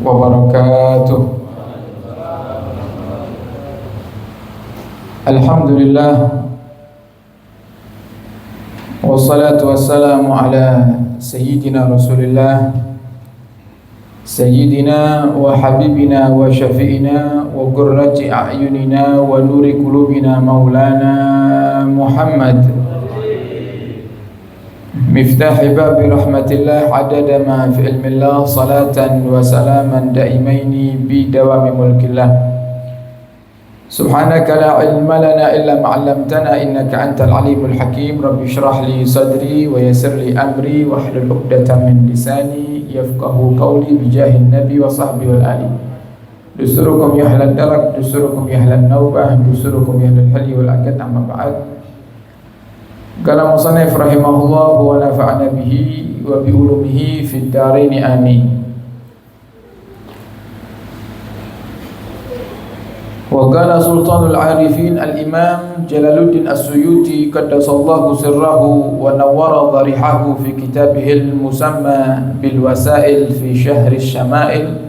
wabarakatuh. Alhamdulillah, wassalatu wassalamu ala sayyidina Rasulillah, sayyidina wa habibina wa syafi'ina wa qurrati a'yunina wa nuri qulubina maulana Muhammad, miftahi babi rahmatillah adada ma fi ilmillah, salatan wa salaman daimaini bi dawami mulkillah. Subhanaka la ilma lana illa ma 'allamtana innaka antal alimul hakim. Rabbi shrah li sadri wa yassir li amri wa hlul 'uqdatam min lisani yafqahu qawli bi jahin nabi wa sahbihi wal ali. Dusurukum ya ahlan darak, dusurukum ya ahlan nawbah, dusurukum ya ahlal halli wal aqd. Amma ba'd. Qala musannif rahimahullah wa nafa'ana bihi wa bi ulumihi fid dharain amin. Wa qala sultanul arifin al-imam Jalaluddin As-Suyuti qaddasallahu sirrahu wa nawwara dharihahu fi kitabihil musamma bil wasail fi syahri syama'il,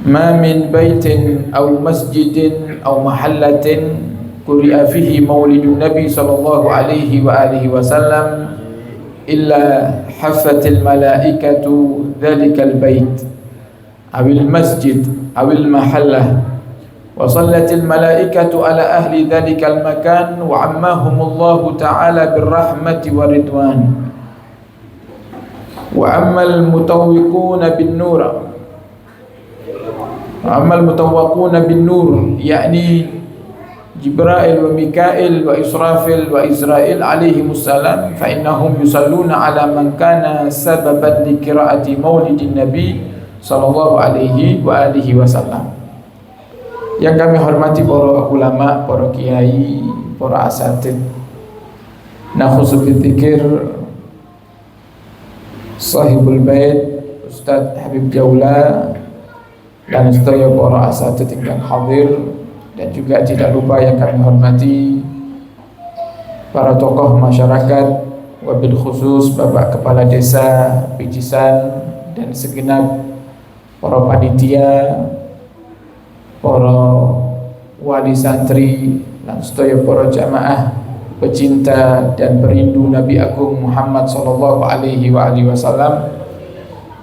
ma min baitin aw masjidin aw mahallatin quri'a fihi maulidun nabi sallallahu alaihi wa alihi wasallam illa haffatil malaikatu dhalikal bait awil masjid awil mahallah wa sallatil malaikatu ala ahli dhalikal makan wa ammahumullahu ta'ala birrahmati wa ridwan. Wa ammal mutawwiquna bin nur, yakni Jibril wa Mikail wa Israfil wa Israil alaihimussalam, fa innahum yusalluna ala man kana sababan li qiraati maulidin nabi sallallahu alaihi wa alihi wasallam. Yang kami hormati para ulama, para kiai, para asatid, nakhusu bidzikir sahibul bait Ustaz Habib Jaula dan sedaya para asatid ingkang hadir, dan juga tidak lupa yang kami hormati para tokoh masyarakat, wabil khusus Bapak Kepala Desa Pijisan dan segenap para panitia, para wali santri, dan sedaya para jamaah pecinta dan perindu Nabi Agung Muhammad sallallahu alaihi wasallam,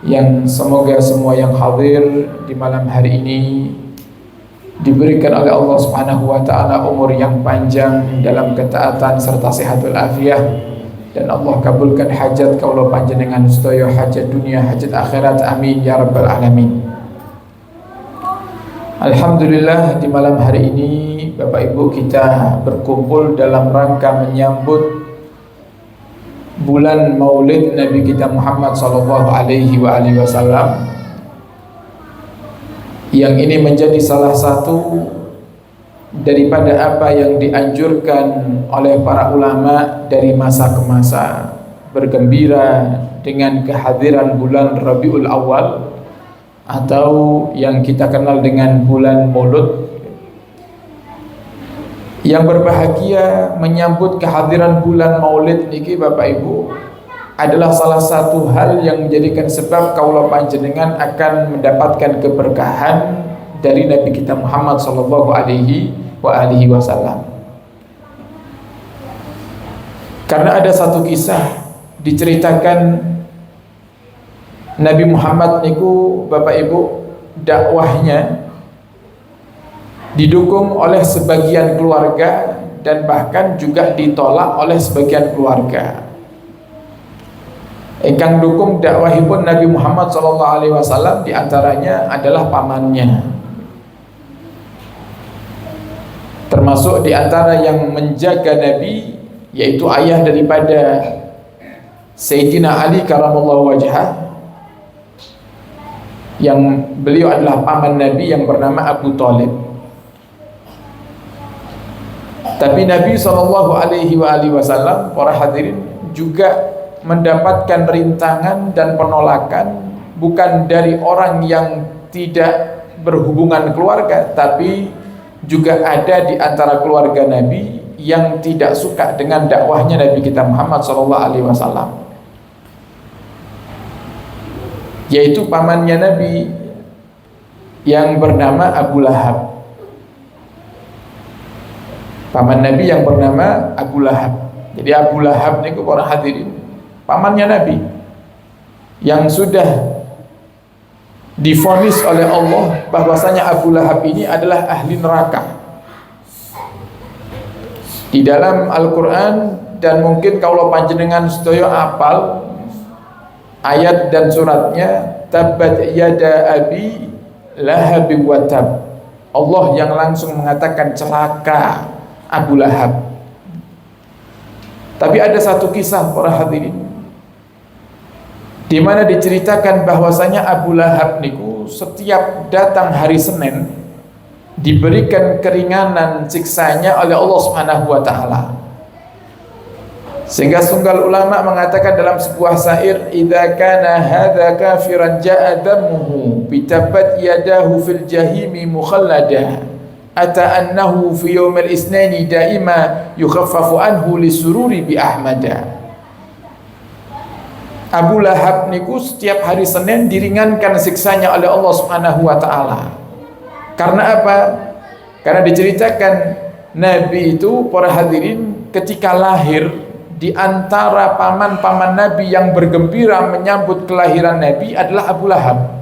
yang semoga semua yang hadir di malam hari ini diberikan oleh Allah Subhanahu wa taala umur yang panjang dalam ketaatan serta sehatul afiah, dan Allah kabulkan hajat kaula panjenengan sedaya, hajat dunia, hajat akhirat, amin ya rabbal alamin. Alhamdulillah, di malam hari ini Bapak Ibu kita berkumpul dalam rangka menyambut bulan Maulid Nabi kita Muhammad sallallahu alaihi wasallam, yang ini menjadi salah satu daripada apa yang dianjurkan oleh para ulama dari masa ke masa, bergembira dengan kehadiran bulan Rabiul Awal atau yang kita kenal dengan bulan Maulud. Yang berbahagia menyambut kehadiran bulan Maulid niki Bapak Ibu adalah salah satu hal yang menjadikan sebab kaula panjenengan akan mendapatkan keberkahan dari Nabi kita Muhammad sallallahu alaihi wasallam. Karena ada satu kisah diceritakan Nabi Muhammad niku Bapak Ibu dakwahnya didukung oleh sebagian keluarga dan bahkan juga ditolak oleh sebagian keluarga. Ingkang dukung dakwahipun Nabi Muhammad sallallahu alaihi wasallam di antaranya adalah pamannya. Termasuk di antara yang menjaga Nabi yaitu ayah daripada Sayyidina Ali karamallahu wajhah, yang beliau adalah paman Nabi yang bernama Abu Thalib. Tapi Nabi SAW, para hadirin, juga mendapatkan rintangan dan penolakan bukan dari orang yang tidak berhubungan keluarga, tapi juga ada di antara keluarga Nabi yang tidak suka dengan dakwahnya Nabi kita Muhammad SAW, yaitu pamannya Nabi yang bernama Abu Lahab. Paman Nabi yang bernama Abu Lahab. Jadi Abu Lahab niku para hadirin pamannya Nabi yang sudah divonis oleh Allah bahwasanya Abu Lahab ini adalah ahli neraka. Di dalam Al-Quran, dan mungkin kalau panjenengan sedaya apal ayat dan suratnya, tabbat yada abi lahab wa tab. Allah yang langsung mengatakan celaka Abu Lahab. Tapi ada satu kisah para hadirin di mana diceritakan bahwasanya Abu Lahab niku setiap datang hari Senin diberikan keringanan siksanya oleh Allah Subhanahu wa taala. Sehingga sunggal ulama mengatakan dalam sebuah syair, idza kana hadza kafiran ja'a damuhu bitabat yadahu fil jahimi mukhallada ata annahu fi yaumil isnani daima yukhaffafu anhu lisururi bi ahmada. Abu Lahab niku setiap hari Senin diringankan siksanya oleh Allah Subhanahu wa taala. Karena apa? Karena diceritakan Nabi itu para hadirin ketika lahir, di antara paman-paman Nabi yang bergembira menyambut kelahiran Nabi adalah Abu Lahab.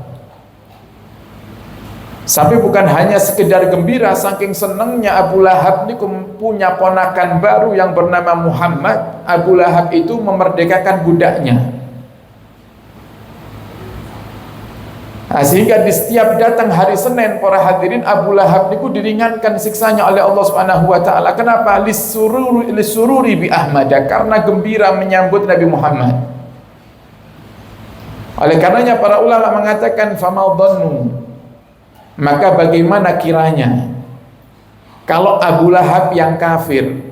Sampai bukan hanya sekedar gembira, saking senangnya Abu Lahab ini punya ponakan baru yang bernama Muhammad. Abu Lahab itu memerdekakan budaknya. Nah, sehingga di setiap datang hari Senin para hadirin Abu Lahab niku diringankan siksanya oleh Allah Subhanahu wa taala. Kenapa? Lisururi bi Ahmad, karena gembira menyambut Nabi Muhammad. Oleh karenanya para ulama mengatakan famal dhannu, maka bagaimana kiranya kalau Abu Lahab yang kafir,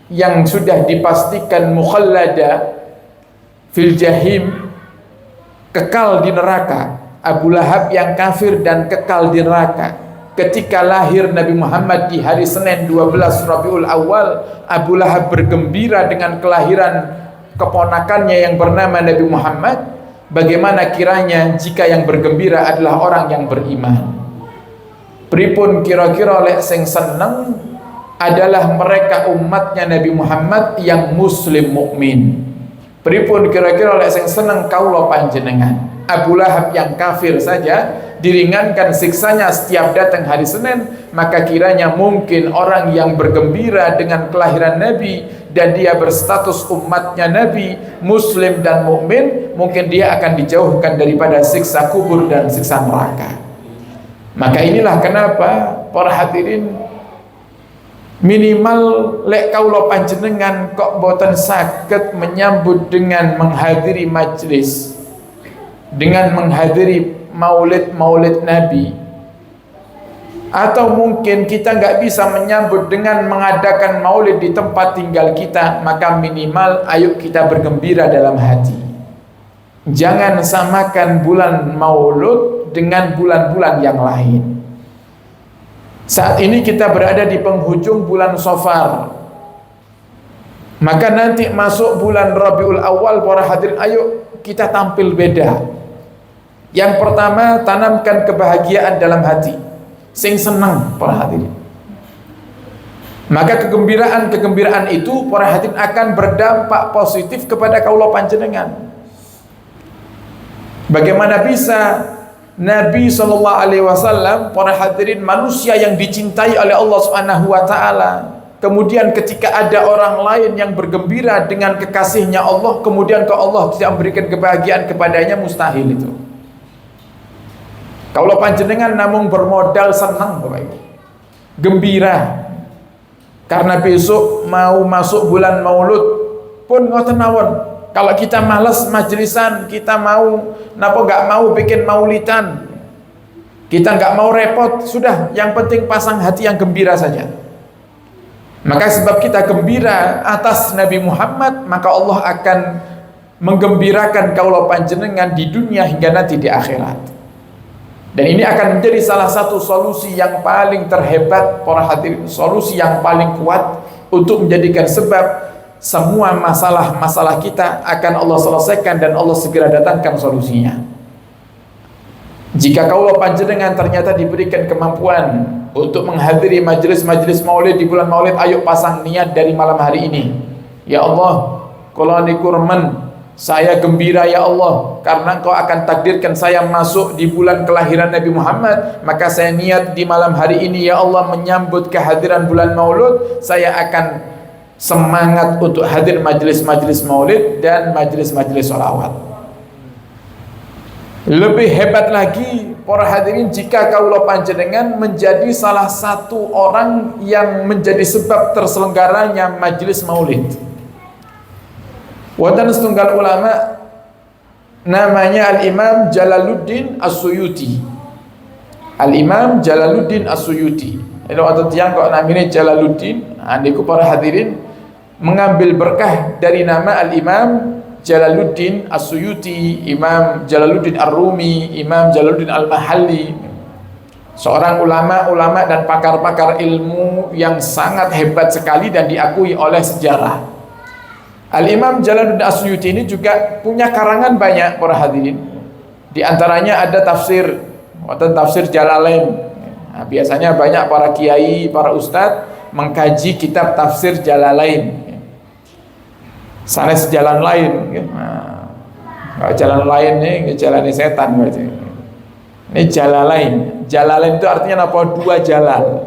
yang sudah dipastikan mukhallada fil jahim, kekal di neraka, Abu Lahab yang kafir dan kekal di neraka, ketika lahir Nabi Muhammad di hari Senin 12 Rabiul Awal, Abu Lahab bergembira dengan kelahiran keponakannya yang bernama Nabi Muhammad. Bagaimana kiranya jika yang bergembira adalah orang yang beriman? Pripun kira-kira oleh sing seneng adalah mereka umatnya Nabi Muhammad yang muslim mukmin. Pripun kira-kira oleh sing seneng kaula panjenengan? Abu Lahab yang kafir saja diringankan siksanya setiap datang hari Senin, maka kiranya mungkin orang yang bergembira dengan kelahiran Nabi dan dia berstatus umatnya Nabi, muslim dan mukmin, mungkin dia akan dijauhkan daripada siksa kubur dan siksa neraka. Maka inilah kenapa para hadirin minimal lek kaula panjenengan kok boten saged menyambut dengan menghadiri majlis, dengan menghadiri maulid Nabi, atau mungkin kita nggak bisa menyambut dengan mengadakan maulid di tempat tinggal kita, maka minimal ayo kita bergembira dalam hati. Jangan samakan bulan maulud dengan bulan-bulan yang lain. Saat ini kita berada di penghujung bulan Safar, maka nanti masuk bulan Rabiul Awal para hadirin, ayo kita tampil beda. Yang pertama, tanamkan kebahagiaan dalam hati, sing senang para hadirin. Maka kegembiraan itu para hadirin akan berdampak positif kepada kaula panjenengan. Bagaimana bisa Nabi SAW para hadirin manusia yang dicintai oleh Allah Subhanahu wa taala, kemudian ketika ada orang lain yang bergembira dengan kekasihnya Allah, kemudian Allah tidak memberikan kebahagiaan kepadanya, mustahil itu. Kalau panjenengan namun bermodal senang Bapak Ibu, gembira karena besok mau masuk bulan Maulud pun ngoten mawon. Kalau kita malas majlisan, kita mau nggak mau bikin maulidan, kita nggak mau repot, sudah yang penting pasang hati yang gembira saja. Maka sebab kita gembira atas Nabi Muhammad, maka Allah akan menggembirakan kaula panjenengan di dunia hingga nanti di akhirat. Dan ini akan menjadi salah satu solusi yang paling terhebat para hadirin, solusi yang paling kuat untuk menjadikan sebab semua masalah-masalah kita akan Allah selesaikan dan Allah segera datangkan solusinya. Jika kaulah panjenengan ternyata diberikan kemampuan untuk menghadiri majelis-majelis maulid di bulan maulid, ayo pasang niat dari malam hari ini. Ya Allah, kalau niku remen, saya gembira ya Allah, karena Engkau akan takdirkan saya masuk di bulan kelahiran Nabi Muhammad, maka saya niat di malam hari ini ya Allah menyambut kehadiran bulan maulud, saya akan semangat untuk hadir majelis-majelis maulid dan majelis-majelis sholawat. Lebih hebat lagi para hadirin, jika kaulah panjenengan menjadi salah satu orang yang menjadi sebab terselenggaranya majelis maulid. Wonten setunggal ulama namanya Al-Imam Jalaluddin As-Suyuti. Al-Imam Jalaluddin As-Suyuti. Itu atau tiang kok namanya Jalaluddin, andiku para hadirin mengambil berkah dari nama Al-Imam Jalaluddin As-Suyuti, Imam Jalaluddin Ar-Rumi, Imam Jalaluddin Al-Mahalli, seorang ulama dan pakar-pakar ilmu yang sangat hebat sekali dan diakui oleh sejarah. Al-Imam Jalaluddin As-Suyuti ini juga punya karangan banyak para hadirin. Di antaranya ada tafsir Jalalain. Nah, biasanya banyak para kiai, para ustadz mengkaji kitab tafsir Jalalain. Sanes jalan lain, nah, jalan lain nih, jalan setan berarti. Ini Jalalain. Jalalain itu artinya apa? Dua jalan.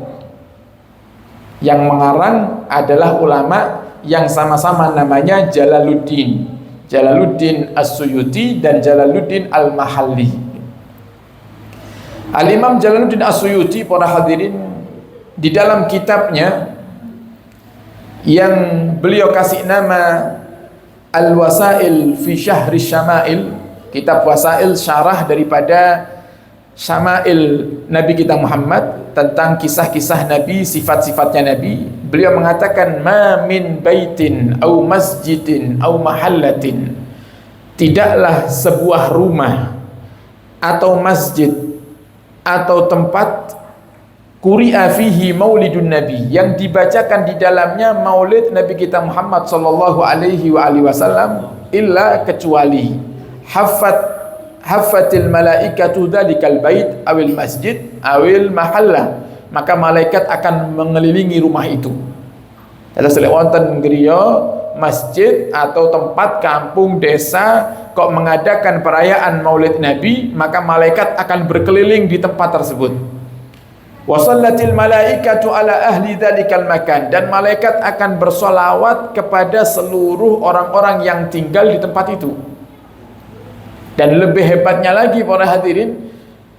Yang mengarang adalah ulama yang sama-sama namanya Jalaluddin As-Suyuti dan Jalaluddin Al-Mahalli. Al-Imam Jalaluddin As-Suyuti para hadirin di dalam kitabnya yang beliau kasih nama Al-Wasail fi Syahri Syama'il, kitab Wasail syarah daripada Syama'il Nabi kita Muhammad, tentang kisah-kisah Nabi, sifat-sifatnya Nabi. Beliau mengatakan ma min baitin au masjidin au mahallatin, tidaklah sebuah rumah atau masjid atau tempat quri'a fihi maulidun nabi, yang dibacakan di dalamnya maulid Nabi kita Muhammad sallallahu alaihi wasallam, illa kecuali haffatil malaikatu dzalikal bait awil masjid awil mahallah, maka malaikat akan mengelilingi rumah itu. Ada selewonten griya masjid atau tempat kampung desa kok mengadakan perayaan maulid Nabi, maka malaikat akan berkeliling di tempat tersebut. Wasallatil malaikatu ala ahli dzalikal makan, dan malaikat akan bersolawat kepada seluruh orang-orang yang tinggal di tempat itu. Dan lebih hebatnya lagi para hadirin,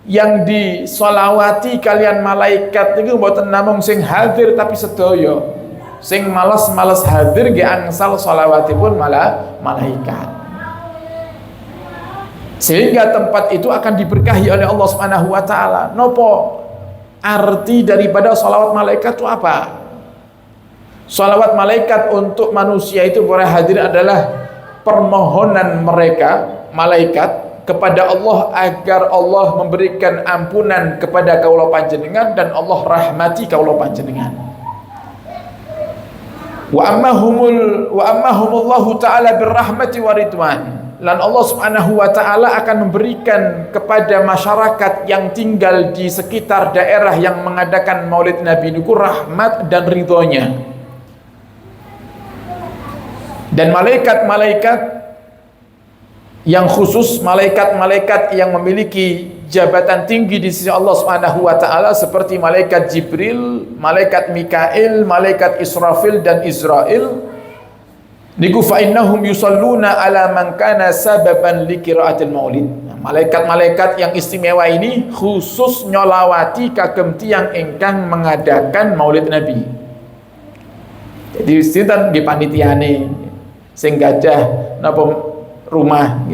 yang disolawati kalian malaikat itu mboten namung sing hadir tapi sedaya, sing males-males hadir ge angsal solawatipun malah malaikat. Sehingga tempat itu akan diberkahi oleh Allah Subhanahu wa taala. Nopo arti daripada salawat malaikat itu apa? Salawat malaikat untuk manusia itu para hadirin adalah permohonan mereka malaikat kepada Allah agar Allah memberikan ampunan kepada kaula panjenengan dan Allah rahmati kaula panjenengan. Wa ammahumullahu ta'ala birrahmati wa ridwan. Dan Allah Subhanahu wa taala akan memberikan kepada masyarakat yang tinggal di sekitar daerah yang mengadakan Maulid Nabi niku rahmat dan ridhonya. Dan malaikat-malaikat yang khusus, malaikat-malaikat yang memiliki jabatan tinggi di sisi Allah Subhanahu wa taala seperti malaikat Jibril, malaikat Mikail, malaikat Israfil dan Israil, niku fa innahum yusalluna ala man kana sababan li qiraatil maulid. Malaikat-malaikat yang istimewa ini khusus nyolawati kagem tiyang ingkang mengadakan Maulid Nabi. Jadi sinten nggih panitiane sing gadah napa rumah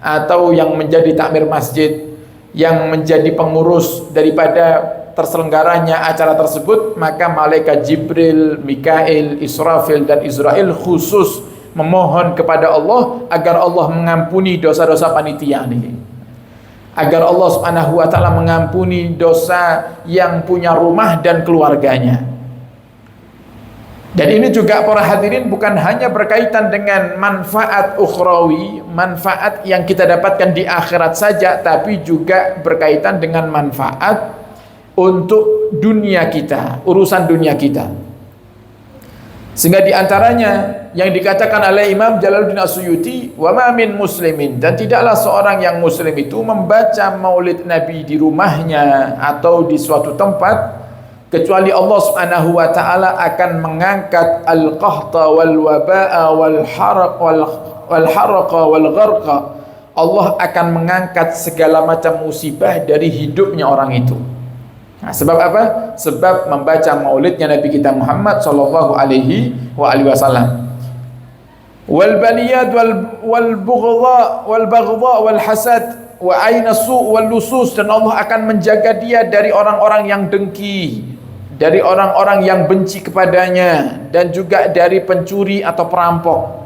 atau yang menjadi takmir masjid, yang menjadi pengurus daripada terselenggaranya acara tersebut, maka malaikat Jibril, Mikail, Israfil dan Israel khusus memohon kepada Allah agar Allah mengampuni dosa-dosa panitia ini, agar Allah Subhanahu wa taala mengampuni dosa yang punya rumah dan keluarganya. Dan ini juga para hadirin bukan hanya berkaitan dengan manfaat ukhrawi, manfaat yang kita dapatkan di akhirat saja, tapi juga berkaitan dengan manfaat untuk dunia kita, urusan dunia kita. Sehingga diantaranya yang dikatakan oleh Imam Jalaluddin As-Suyuti, wa ma min muslimin, dan tidaklah seorang yang muslim itu membaca maulid Nabi di rumahnya atau di suatu tempat, kecuali Allah Subhanahu wa taala akan mengangkat al-qahta wal waba'a wal haraqa wal gharqa. Allah akan mengangkat segala macam musibah dari hidupnya orang itu. Nah, sebab apa? Sebab membaca maulidnya Nabi kita Muhammad sallallahu alaihi wasallam. Wal baliyat wal bughdha wal baghdha wal hasad wa aina su' wal lusus, dan Allah akan menjaga dia dari orang-orang yang dengki, dari orang-orang yang benci kepadanya, dan juga dari pencuri atau perampok.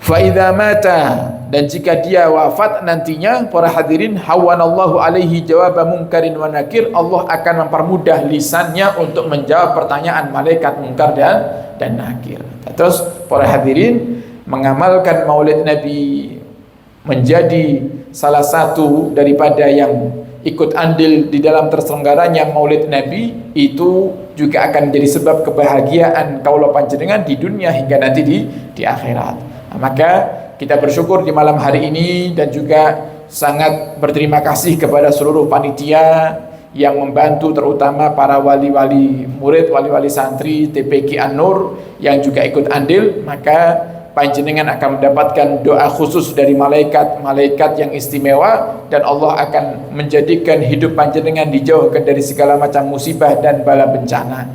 Fa idza mata, dan jika dia wafat nantinya, para hadirin, hawanallahu alaihi jawab munkarin wa nakir, Allah akan mempermudah lisannya untuk menjawab pertanyaan malaikat munkar dan nakir. Terus para hadirin, mengamalkan maulid Nabi menjadi salah satu daripada yang ikut andil di dalam terselenggaranya maulid Nabi, itu juga akan menjadi sebab kebahagiaan kaula panjenengan di dunia hingga nanti di akhirat. Nah, maka kita bersyukur di malam hari ini, dan juga sangat berterima kasih kepada seluruh panitia yang membantu, terutama para wali-wali murid, wali-wali santri TPQ An-Nur yang juga ikut andil. Maka panjenengan akan mendapatkan doa khusus dari malaikat yang istimewa, dan Allah akan menjadikan hidup panjenengan dijauhkan dari segala macam musibah dan bala bencana.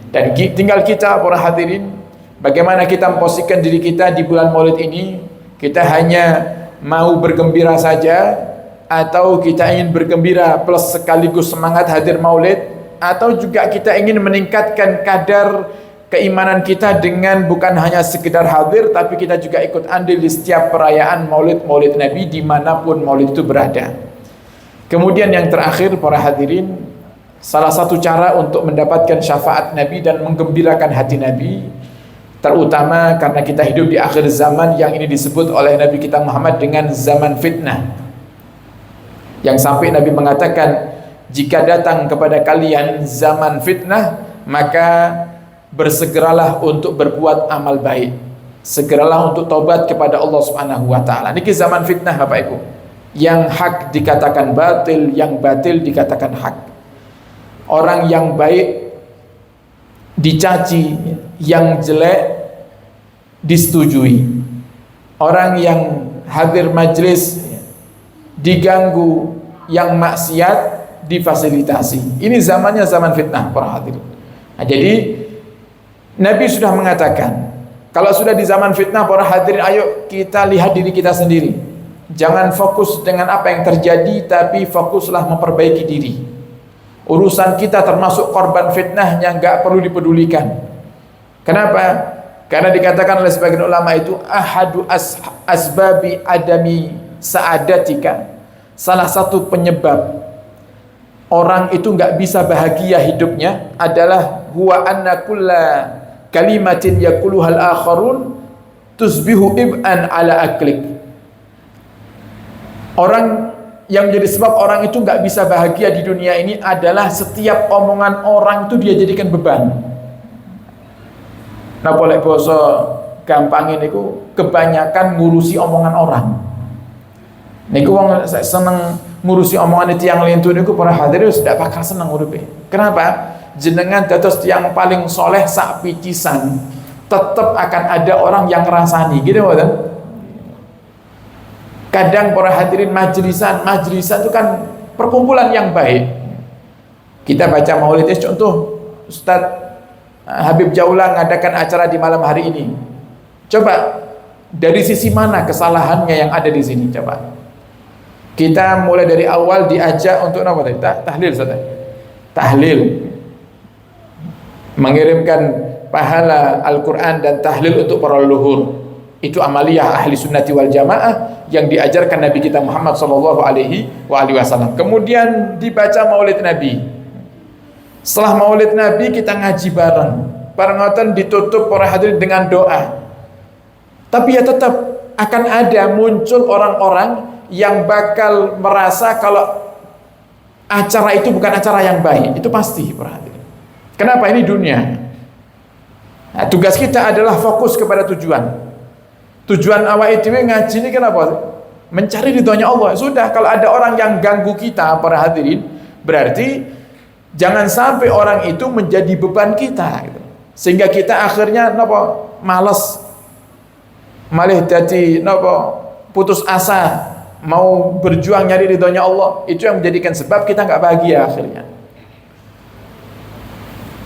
Dan tinggal kita para hadirin, bagaimana kita memposisikan diri kita di bulan Maulid ini. Kita hanya mau bergembira saja, atau kita ingin bergembira plus sekaligus semangat hadir Maulid, atau juga kita ingin meningkatkan kadar keimanan kita dengan bukan hanya sekedar hadir, tapi kita juga ikut andil di setiap perayaan maulid Nabi dimanapun maulid itu berada. Kemudian yang terakhir para hadirin, salah satu cara untuk mendapatkan syafaat Nabi dan menggembirakan hati Nabi, terutama karena kita hidup di akhir zaman yang ini disebut oleh Nabi kita Muhammad dengan zaman fitnah, yang sampai Nabi mengatakan, jika datang kepada kalian zaman fitnah, maka bersegeralah untuk berbuat amal baik, segeralah untuk taubat kepada Allah Subhanahu wa taala. Niki zaman fitnah Bapak Ibu, yang hak dikatakan batil, yang batil dikatakan hak. Orang yang baik dicaci, yang jelek disetujui. Orang yang hadir majelis diganggu, yang maksiat difasilitasi. Ini zamannya zaman fitnah para hadirin. Nah, jadi Nabi sudah mengatakan, kalau sudah di zaman fitnah para hadirin, ayo kita lihat diri kita sendiri. Jangan fokus dengan apa yang terjadi, tapi fokuslah memperbaiki diri. Urusan kita termasuk korban fitnahnya nggak perlu dipedulikan. Kenapa? Karena dikatakan oleh sebagian ulama itu ahadu asbabi adami saadatika, salah satu penyebab orang itu nggak bisa bahagia hidupnya adalah huwa anna kulla kalimatin yaquluhal akharun tusbihu ib'an ala aklik. Orang yang menjadi sebab orang itu nggak bisa bahagia di dunia ini adalah setiap omongan orang itu dia jadikan beban. Nah, boleh boso gampang ini ku kebanyakan ngurusi omongan orang. Niku wong seneng ngurusi omongan itu yang lintu niku para hadirin sudah bakal seneng uripe. Kenapa? Jenengan dados yang paling soleh sak picisan, tetap akan ada orang yang ngerasani, gitu kan? Kadang para hadirin majlisan itu kan perkumpulan yang baik. Kita baca maulid, contoh Ustaz Habib Jaula ngadakan acara di malam hari ini. Coba dari sisi mana kesalahannya yang ada di sini? Coba kita mulai dari awal diajak untuk apa tadi? Tahlil, Ustaz. Tahlil, mengirimkan pahala Al-Quran dan tahlil untuk para leluhur. Itu amaliyah ahli sunnati wal jamaah yang diajarkan Nabi kita Muhammad sallallahu alaihi wasallam. Kemudian dibaca maulid Nabi. Setelah maulid Nabi kita ngaji bareng. bareng ngoten ditutup para hadirin dengan doa. Tapi ya tetap akan ada muncul orang-orang yang bakal merasa kalau acara itu bukan acara yang baik. Itu pasti para hadirin. Kenapa? Ini dunia. Nah, tugas kita adalah fokus kepada tujuan. Tujuan awal itu ngaji ini kenapa? Mencari ridhonya Allah. Sudah, kalau ada orang yang ganggu kita para hadirin, berarti jangan sampai orang itu menjadi beban kita gitu. Sehingga kita akhirnya malas, malah jadi putus asa mau berjuang nyari ridhonya Allah. Itu yang menjadikan sebab kita nggak bahagia akhirnya.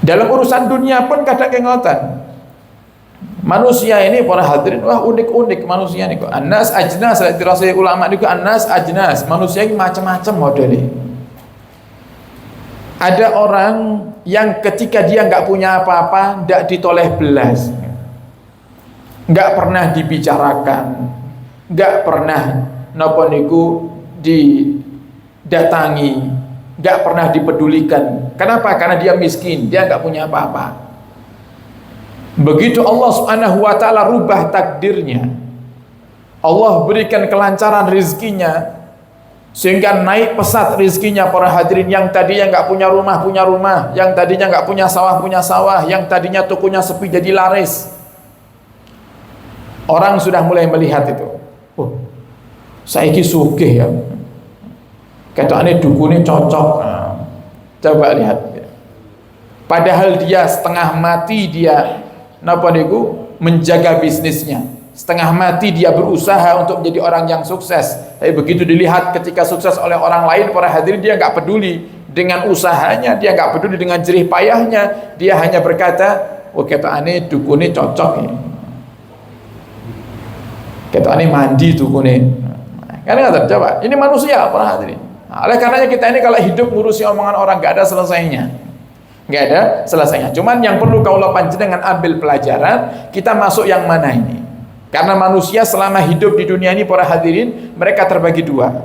Dalam urusan dunia pun kadang kengotan. Manusia ini para hadirin, wah unik-unik manusia ini kok. Anas ajnas, dirasa ulama itu anas ajnas. Manusia ini macam-macam modelnya. Ada orang yang ketika dia nggak punya apa-apa, nggak ditoleh belas, nggak pernah dibicarakan, nggak pernah napa niku didatangi, nggak pernah dipedulikan. Kenapa? Karena dia miskin, dia nggak punya apa-apa. Begitu Allah Subhanahu wa ta'ala rubah takdirnya, Allah berikan kelancaran rizkinya, sehingga naik pesat rizkinya para hadirin. Yang tadinya nggak punya rumah, punya rumah. Yang tadinya nggak punya sawah, punya sawah. Yang tadinya tokonya sepi jadi laris. Orang sudah mulai melihat itu. Oh, saiki sugih ya. Ketokane dukune cocok. Nah, coba lihat. Padahal dia setengah mati dia menjaga bisnisnya. Setengah mati dia berusaha untuk menjadi orang yang sukses. Tapi begitu dilihat ketika sukses oleh orang lain, para hadirin, dia nggak peduli dengan usahanya, dia nggak peduli dengan jerih payahnya. Dia hanya berkata, oh ketokane dukune cocok ini. Ketokane mandi dukune. Kan nggak coba. Ini manusia para hadirin. Nah, oleh karenanya kita ini kalau hidup ngurusi omongan orang nggak ada selesainya. Nggak ada selesainya. Cuman yang perlu kaulah panjenengan ambil pelajaran, kita masuk yang mana ini? Karena manusia selama hidup di dunia ini para hadirin, mereka terbagi dua.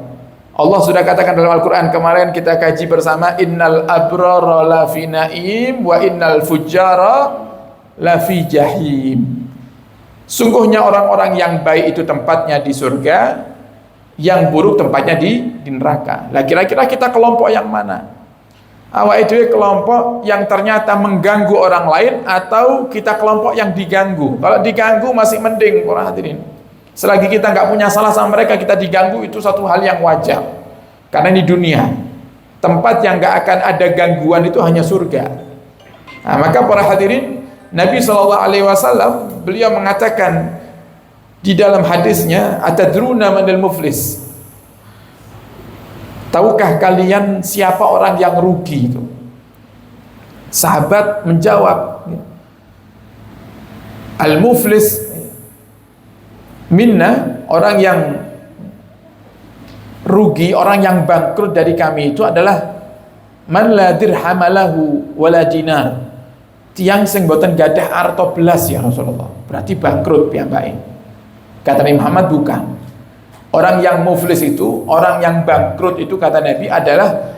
Allah sudah katakan dalam Al-Quran, kemarin kita kaji bersama, innal abrara lafi naim wa innal fujjara lafi jahim. Sungguhnya orang-orang yang baik itu tempatnya di surga, yang buruk tempatnya di neraka. Lah kira-kira kita kelompok yang mana? Awak itu kelompok yang ternyata mengganggu orang lain, atau kita kelompok yang diganggu? Kalau diganggu masih mending para hadirin. Selagi kita nggak punya salah sama mereka, kita diganggu itu satu hal yang wajar. Karena di dunia tempat yang nggak akan ada gangguan itu hanya surga. Nah, maka para hadirin, Nabi SAW beliau mengatakan di dalam hadisnya, atadruna manil muflis? Tahukah kalian siapa orang yang rugi itu? Sahabat menjawab, al-muflis minna, orang yang rugi, orang yang bangkrut dari kami itu adalah man la dirhamalahu wala dinar, tiang sing boten gadah arto belas ya Rasulullah. Berarti bangkrut piyambake. Kata Nabi Muhammad, bukan. Orang yang muflis itu, orang yang bangkrut itu kata Nabi adalah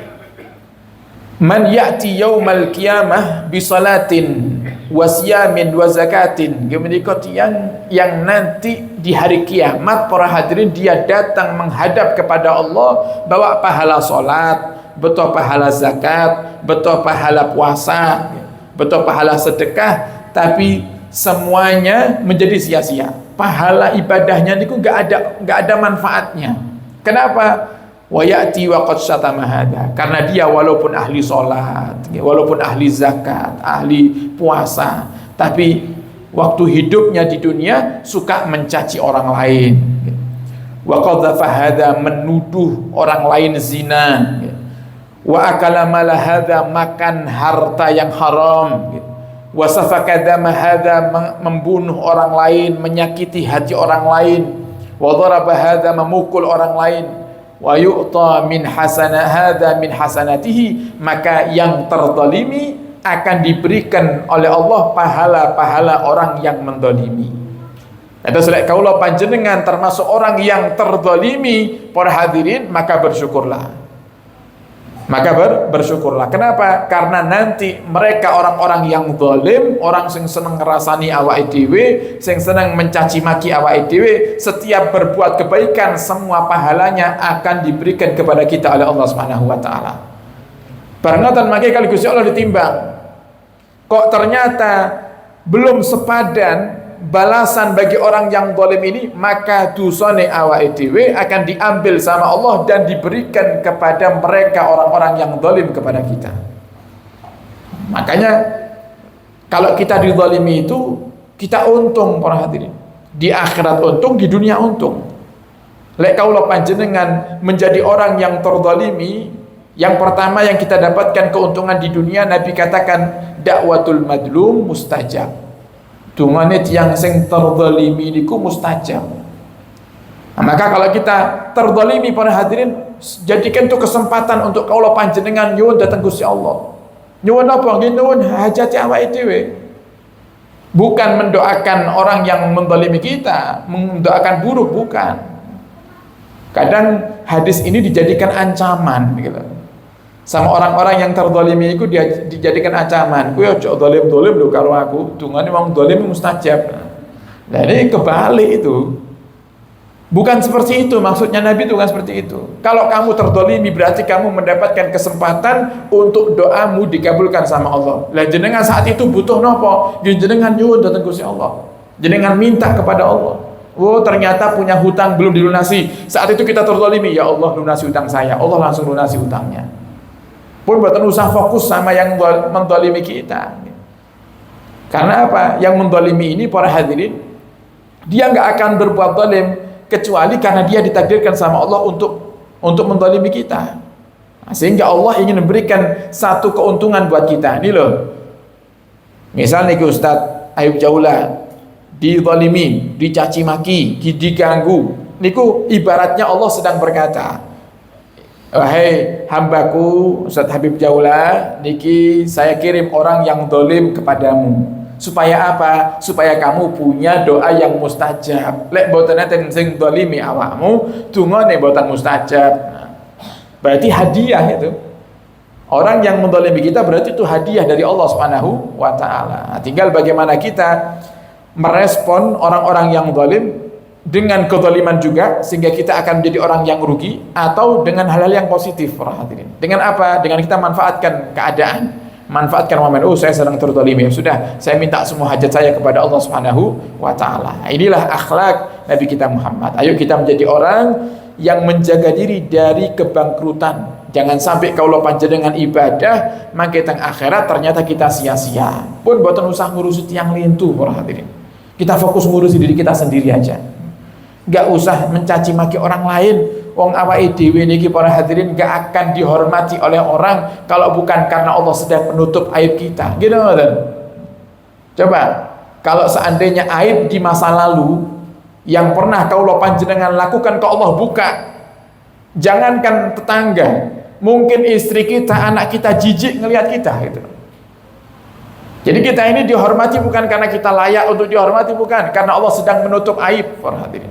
man ya'ti yaumal qiyamah bi salatin wa siyamin wa zakatin. Kemudian yang nanti di hari kiamat para hadirin dia datang menghadap kepada Allah bawa pahala salat, betul pahala zakat, betul pahala puasa, betul pahala sedekah, tapi semuanya menjadi sia-sia. Pahala ibadahnya itu nggak ada manfaatnya. Kenapa? Wa ya'ti wa qad syatama hada. Karena dia walaupun ahli sholat, walaupun ahli zakat, ahli puasa, tapi waktu hidupnya di dunia suka mencaci orang lain. Wa qadzafa hada, menuduh orang lain zina. Wa akala mala hada, makan harta yang haram. Wa safaka dama hada, membunuh orang lain, menyakiti hati orang lain. Wa daraba hada, memukul orang lain. Wa yu'ta min hasana hada min hasanatihi, maka yang terzalimi akan diberikan oleh Allah pahala-pahala orang yang mendolimi. Itu selek kaulah panjenengan termasuk orang yang terzalimi para hadirin, maka bersyukurlah. Maka bersyukurlah. Kenapa? Karena nanti mereka orang-orang yang zalim, orang sing seneng ngerasani awake dhewe, sing seneng mencaci maki awake dhewe, setiap berbuat kebaikan semua pahalanya akan diberikan kepada kita oleh Allah Subhanahu wa taala. Barangkali maki kali Gusti Allah ditimbang. Kok ternyata belum sepadan balasan bagi orang yang zalim ini, maka dosane awake dhewe akan diambil sama Allah dan diberikan kepada mereka orang-orang yang zalim kepada kita. Makanya kalau kita dizalimi itu kita untung para hadirin. Di akhirat untung, di dunia untung. Lek kaula panjenengan menjadi orang yang terzalimi, yang pertama yang kita dapatkan keuntungan di dunia, Nabi katakan dakwatul madlum mustajab. Dungane tiyang sing terzalimi niku mustajab. Nah, maka kalau kita terzalimi para hadirin, jadikan itu kesempatan untuk kaula panjenengan nyuwun dhateng Gusti Allah. Nyuwun apa? Nyuwun hajat awake dhewe. Bukan mendoakan orang yang menzalimi kita, mendoakan buruk, bukan. Kadang hadis ini dijadikan ancaman gitu. Sama orang-orang yang terzalimi itu dia dijadikan ancaman. Kowe aja zalim-zalim lho karo aku, dungane wong zalim mustajab. Nah, ini kebalik itu. Bukan seperti itu maksudnya, Nabi itu bukan seperti itu. Kalau kamu terzalimi berarti kamu mendapatkan kesempatan untuk doamu dikabulkan sama Allah. Lah jenengan saat itu butuh nopo? Jenengan nyuwun dhateng Gusti Allah. Jenengan minta kepada Allah. Oh, ternyata punya hutang belum dilunasi. Saat itu kita terzalimi, ya Allah lunasi hutang saya. Allah langsung lunasi hutangnya. Pun buatan usah fokus sama yang mendolimi kita. Karena apa? Yang mendolimi ini para hadirin, dia nggak akan berbuat dolim kecuali karena dia ditakdirkan sama Allah untuk mendolimi kita. Sehingga Allah ingin memberikan satu keuntungan buat kita. Ini loh, misalnya ke Ustadz Ayub Jaula didolimi, dicaci maki, diganggu. Niku ibaratnya Allah sedang berkata, wahai hambaku Ustadz Habib Jaula, niki saya kirim orang yang dolim kepadamu. Supaya apa? Supaya kamu punya doa yang mustajab. Lek boten enten sing dolimi awakmu, dungane boten mustajab. Berarti hadiah itu. Orang yang mendolimi kita berarti itu hadiah dari Allah Subhanahu wa taala. Tinggal bagaimana kita merespon orang-orang yang dolim dengan kezaliman juga, sehingga kita akan menjadi orang yang rugi, atau dengan hal-hal yang positif para hadirin. Dengan apa? Dengan kita manfaatkan keadaan, manfaatkan momen. Oh, saya sedang terzalimi, sudah saya minta semua hajat saya kepada Allah Subhanahu wa taala. Inilah akhlak Nabi kita Muhammad. Ayo kita menjadi orang yang menjaga diri dari kebangkrutan. Jangan sampai kalau panjenengan ibadah mangke teng akhirat ternyata kita sia-sia. Pun boten usah ngurusi tiang lintu para hadirin. Kita fokus ngurusi diri kita sendiri aja. Gak usah mencaci maki orang lain. Wong awake dhewe niki para hadirin gak akan dihormati oleh orang kalau bukan karena Allah sedang menutup aib kita. Gitu kan? Coba kalau seandainya aib di masa lalu yang pernah kaulah panjenengan lakukan ke Allah buka, jangankan tetangga, mungkin istri kita, anak kita jijik ngelihat kita gitu. Jadi kita ini dihormati bukan karena kita layak untuk dihormati, bukan, karena Allah sedang menutup aib para hadirin.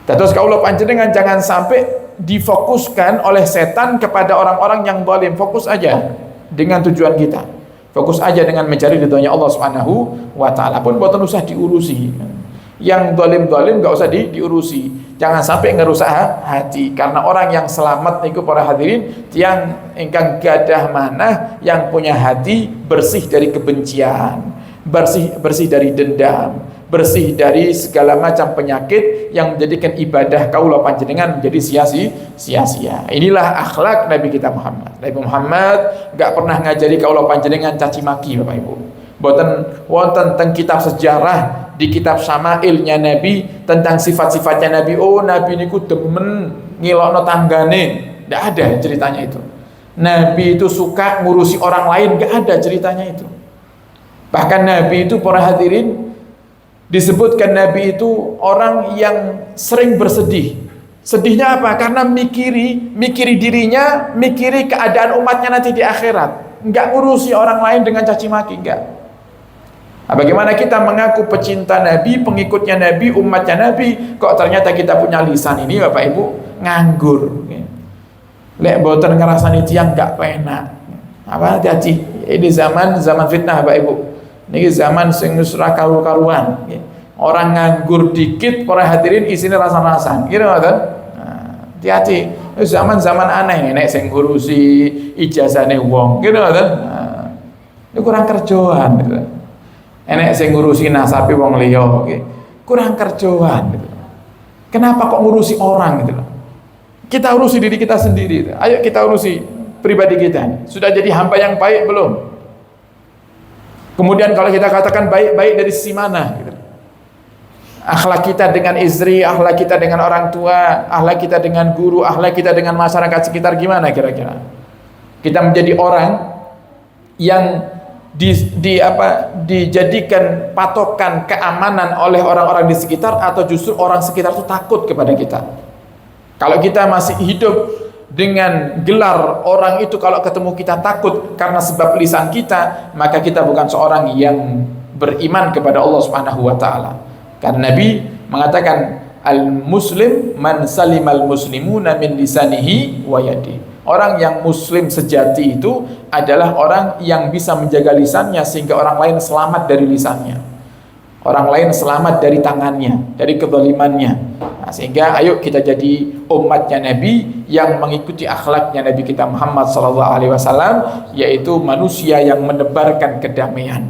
Terus kaulah panjenengan jangan sampai difokuskan oleh setan kepada orang-orang yang zalim. Fokus aja dengan tujuan kita. Fokus aja dengan mencari ridhonya Allah Subhanahu wa taala. Pun boten usah diurusi. Yang zalim-zalim enggak usah diurusi. Jangan sampai ngerusak hati, karena orang yang selamat niku para hadirin yang ingkang gadah manah, yang punya hati bersih dari kebencian, bersih dari dendam, bersih dari segala macam penyakit yang menjadikan ibadah kaula panjenengan menjadi sia-sia. Inilah akhlak Nabi kita Muhammad. Nabi Muhammad enggak pernah ngajari kaula panjenengan caci maki Bapak Ibu. Boten wonten tentang kitab sejarah, di kitab Syama'ilnya Nabi tentang sifat-sifatnya Nabi. Oh, Nabi niku demen ngilokno tanggane. Enggak ada ceritanya itu. Nabi itu suka ngurusi orang lain, enggak ada ceritanya itu. Bahkan Nabi itu para hadirin disebutkan Nabi itu orang yang sering bersedih. Sedihnya apa? Karena mikiri dirinya, mikiri keadaan umatnya nanti di akhirat. Enggak ngurusi orang lain dengan caci maki, enggak. Nah, bagaimana kita mengaku pecinta Nabi, pengikutnya Nabi, umatnya Nabi, kok ternyata kita punya lisan ini Bapak Ibu nganggur. Lek boten ngrasani tiyang gak penak. Apa hati-hati. Ini zaman fitnah Bapak Ibu. Ini zaman sing wis ora karu-karuan. Orang nganggur dikit para hadirin isine rasan-rasan. Gitu ngoten. Nah, hati-hati. Zaman aneh nek sing ngurusi ijazahne wong. Gitu ngoten. Nah, ini kurang kerjaan gitu. Enek sing ngurusi nasabe wong liya nggih. Kurang kerjaan gitu. Kenapa kok ngurusi orang gitu loh? Kita urusi diri kita sendiri. Ayo kita urusi pribadi kita. Sudah jadi hamba yang baik belum? Kemudian kalau kita katakan baik-baik dari sisi mana? Gitu. Akhlak kita dengan istri, akhlak kita dengan orang tua, akhlak kita dengan guru, akhlak kita dengan masyarakat sekitar gimana kira-kira? Kita menjadi orang yang dijadikan patokan keamanan oleh orang-orang di sekitar, atau justru orang sekitar itu takut kepada kita? Kalau kita masih hidup dengan gelar orang itu kalau ketemu kita takut karena sebab lisan kita, maka kita bukan seorang yang beriman kepada Allah Subhanahu wa taala. Karena Nabi mengatakan al-muslim man salimal muslimuna min lisanihi wa yadihi. Orang yang muslim sejati itu adalah orang yang bisa menjaga lisannya sehingga orang lain selamat dari lisannya. Orang lain selamat dari tangannya, dari kezalimannya. Nah, sehingga ayo kita jadi umatnya Nabi yang mengikuti akhlaknya Nabi kita Muhammad SAW, yaitu manusia yang menebarkan kedamaian,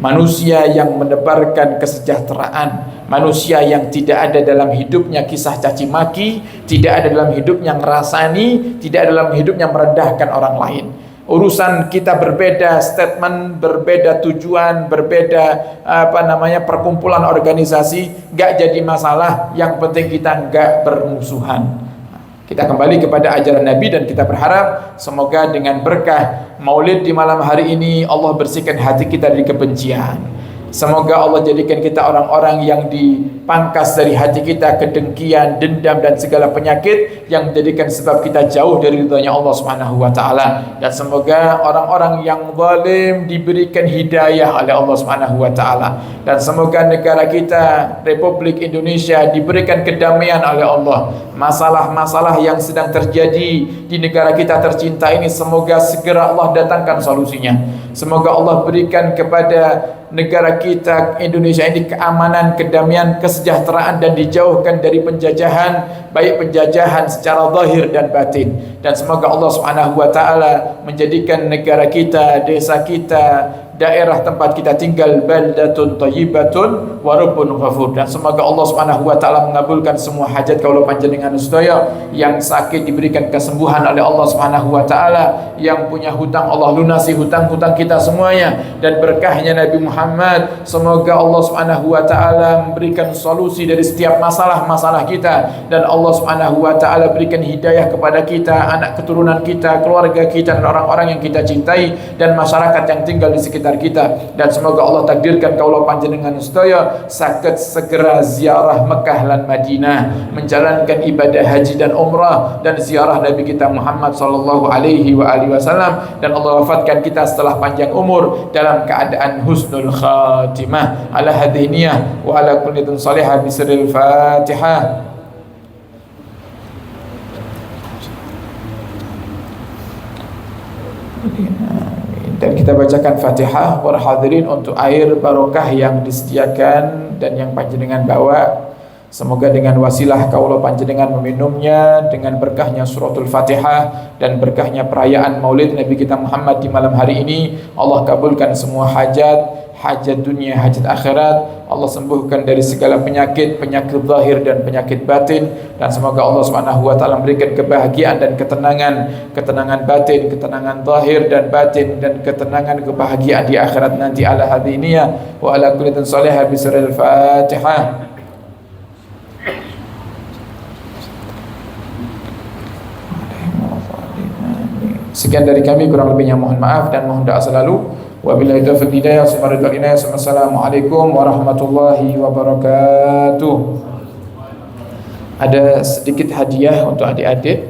manusia yang menebarkan kesejahteraan, manusia yang tidak ada dalam hidupnya kisah caci maki, tidak ada dalam hidupnya ngerasani, tidak ada dalam hidupnya merendahkan orang lain. Urusan kita berbeda statement, berbeda tujuan, berbeda perkumpulan organisasi, gak jadi masalah. Yang penting kita gak bermusuhan. Kita kembali kepada ajaran Nabi dan kita berharap semoga dengan berkah Maulid di malam hari ini Allah bersihkan hati kita dari kebencian. Semoga Allah jadikan kita orang-orang yang dipangkas dari hati kita kedengkian, dendam dan segala penyakit yang menjadikan sebab kita jauh dari ridhonya Allah Subhanahu wa taala. Dan semoga orang-orang yang zalim diberikan hidayah oleh Allah Subhanahu wa taala. Dan semoga negara kita Republik Indonesia diberikan kedamaian oleh Allah. Masalah-masalah yang sedang terjadi di negara kita tercinta ini semoga segera Allah datangkan solusinya. Semoga Allah berikan kepada negara kita Indonesia ini keamanan, kedamaian, kesejahteraan dan dijauhkan dari penjajahan, baik penjajahan secara zahir dan batin. Dan semoga Allah Subhanahu wa taala menjadikan negara kita, desa kita, daerah tempat kita tinggal baldatun thayyibatun wa rabbun ghafur. Dan semoga Allah Subhanahu wa taala mengabulkan semua hajat kaula panjenengan sedaya, yang sakit diberikan kesembuhan oleh Allah Subhanahu wa taala, yang punya hutang Allah lunasi hutang-hutang kita semuanya, dan berkahnya Nabi Muhammad semoga Allah Subhanahu wa taala memberikan solusi dari setiap masalah-masalah kita, dan Allah Subhanahu wa taala berikan hidayah kepada kita, anak keturunan kita, keluarga kita, dan orang-orang yang kita cintai dan masyarakat yang tinggal di sekitar kita. Dan semoga Allah takdirkan kaula panjenengan sedaya saged segera ziarah Mekah lan Madinah, menjalankan ibadah haji dan umrah dan ziarah Nabi kita Muhammad sallallahu alaihi wasallam, dan Allah wafatkan kita setelah panjang umur dalam keadaan husnul khatimah. Ala hadiniyah wa ala kulli salihah bisril Fatihah. Dan kita bacakan Fatihah para hadirin untuk air barokah yang disediakan dan yang panjenengan bawa. Semoga dengan wasilah kaula panjenengan meminumnya, dengan berkahnya suratul Fatihah dan berkahnya perayaan Maulid Nabi kita Muhammad di malam hari ini, Allah kabulkan semua hajat, hajat dunia, hajat akhirat. Allah sembuhkan dari segala penyakit, penyakit zahir dan penyakit batin. Dan semoga Allah Subhanahu wa taala memberikan kebahagiaan dan ketenangan, ketenangan batin, ketenangan zahir dan batin, dan ketenangan kebahagiaan di akhirat nanti. Ala hadiniyah wa ala kulli salihah bisril Fatihah. Sekian dari kami, kurang lebihnya mohon maaf dan mohon doa selalu. Wabillahi taufiq hidayah. Assalamualaikum warahmatullahi wabarakatuh. Ada sedikit hadiah untuk adik-adik.